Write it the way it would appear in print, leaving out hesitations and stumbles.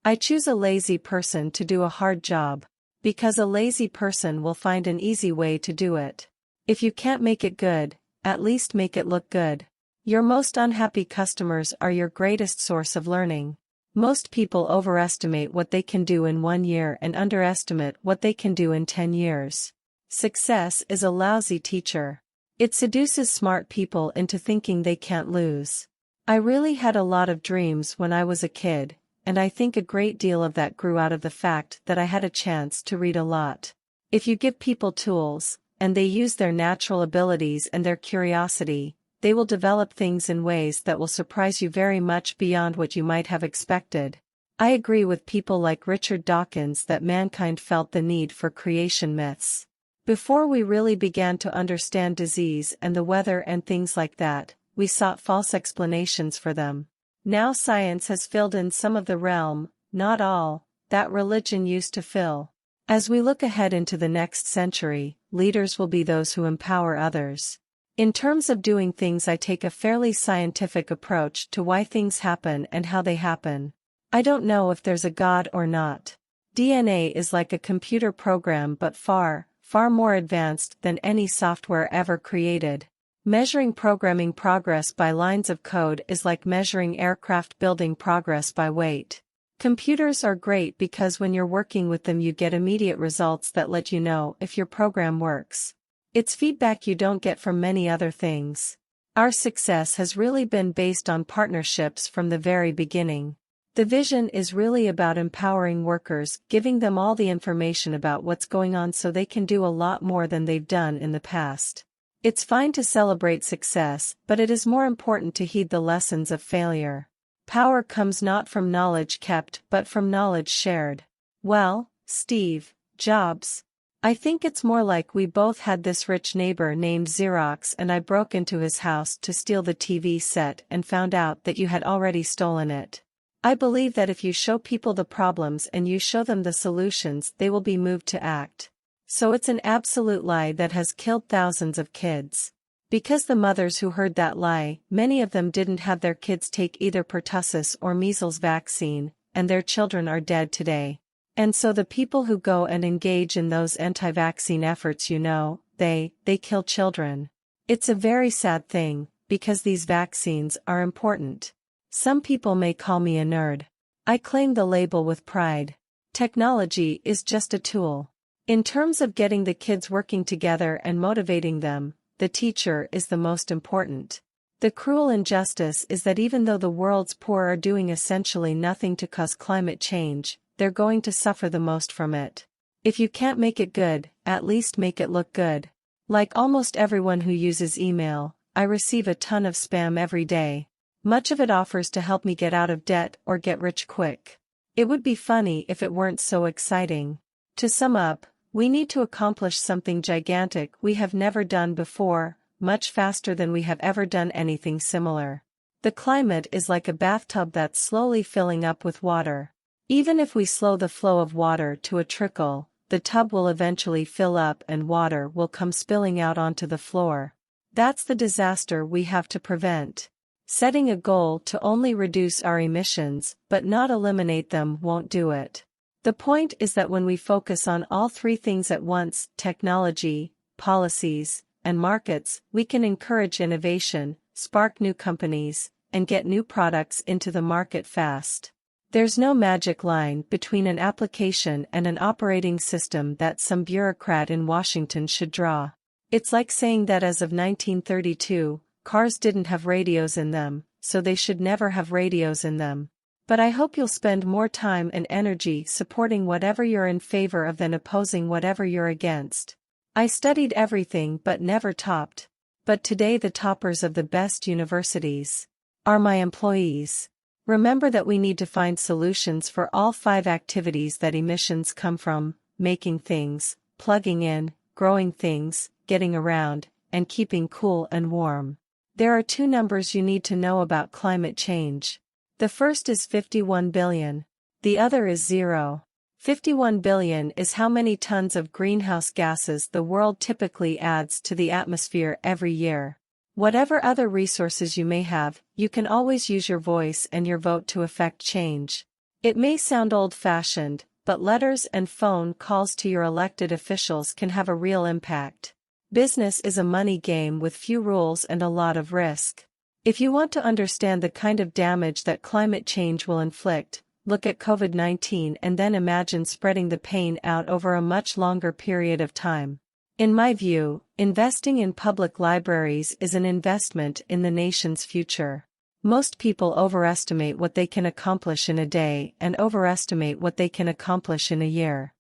I choose a lazy person to do a hard job. Because a lazy person will find an easy way to do it. If you can't make it good, at least make it look good. Your most unhappy customers are your greatest source of learning. Most people overestimate what they can do in 1 year and underestimate what they can do in 10 years. Success is a lousy teacher. It seduces smart people into thinking they can't lose. I really had a lot of dreams when I was a kid, and I think a great deal of that grew out of the fact that I had a chance to read a lot. If you give people tools, and they use their natural abilities and their curiosity, they will develop things in ways that will surprise you very much beyond what you might have expected. I agree with people like Richard Dawkins that mankind felt the need for creation myths. Before we really began to understand disease and the weather and things like that, we sought false explanations for them. Now science has filled in some of the realm, not all, that religion used to fill. As we look ahead into the next century, leaders will be those who empower others. In terms of doing things, I take a fairly scientific approach to why things happen and how they happen. I don't know if there's a God or not. DNA is like a computer program but far, far more advanced than any software ever created. Measuring programming progress by lines of code is like measuring aircraft building progress by weight. Computers are great because when you're working with them you get immediate results that let you know if your program works. It's feedback you don't get from many other things. Our success has really been based on partnerships from the very beginning. The vision is really about empowering workers, giving them all the information about what's going on so they can do a lot more than they've done in the past. It's fine to celebrate success, but it is more important to heed the lessons of failure. Power comes not from knowledge kept but from knowledge shared. Well, Steve Jobs. I think it's more like we both had this rich neighbor named Xerox and I broke into his house to steal the TV set and found out that you had already stolen it. I believe that if you show people the problems and you show them the solutions, they will be moved to act. So it's an absolute lie that has killed thousands of kids. Because the mothers who heard that lie, many of them didn't have their kids take either pertussis or measles vaccine, and their children are dead today. And so the people who go and engage in those anti-vaccine efforts, they kill children. It's a very sad thing, because these vaccines are important. Some people may call me a nerd. I claim the label with pride. Technology is just a tool. In terms of getting the kids working together and motivating them, the teacher is the most important. The cruel injustice is that even though the world's poor are doing essentially nothing to cause climate change, they're going to suffer the most from it. If you can't make it good, at least make it look good. Like almost everyone who uses email, I receive a ton of spam every day. Much of it offers to help me get out of debt or get rich quick. It would be funny if it weren't so exciting. To sum up, we need to accomplish something gigantic we have never done before, much faster than we have ever done anything similar. The climate is like a bathtub that's slowly filling up with water. Even if we slow the flow of water to a trickle, the tub will eventually fill up and water will come spilling out onto the floor. That's the disaster we have to prevent. Setting a goal to only reduce our emissions but not eliminate them won't do it. The point is that when we focus on all three things at once, technology, policies, and markets, we can encourage innovation, spark new companies, and get new products into the market fast. There's no magic line between an application and an operating system that some bureaucrat in Washington should draw. It's like saying that as of 1932, cars didn't have radios in them, so they should never have radios in them. But I hope you'll spend more time and energy supporting whatever you're in favor of than opposing whatever you're against. I studied everything but never topped. But today the toppers of the best universities are my employees. Remember that we need to find solutions for all 5 activities that emissions come from: making things, plugging in, growing things, getting around, and keeping cool and warm. There are 2 numbers you need to know about climate change. The first is 51 billion. The other is 0. 51 billion is how many tons of greenhouse gases the world typically adds to the atmosphere every year. Whatever other resources you may have, you can always use your voice and your vote to affect change. It may sound old-fashioned, but letters and phone calls to your elected officials can have a real impact. Business is a money game with few rules and a lot of risk. If you want to understand the kind of damage that climate change will inflict, look at COVID-19 and then imagine spreading the pain out over a much longer period of time. In my view, investing in public libraries is an investment in the nation's future. Most people overestimate what they can accomplish in a day and overestimate what they can accomplish in a year.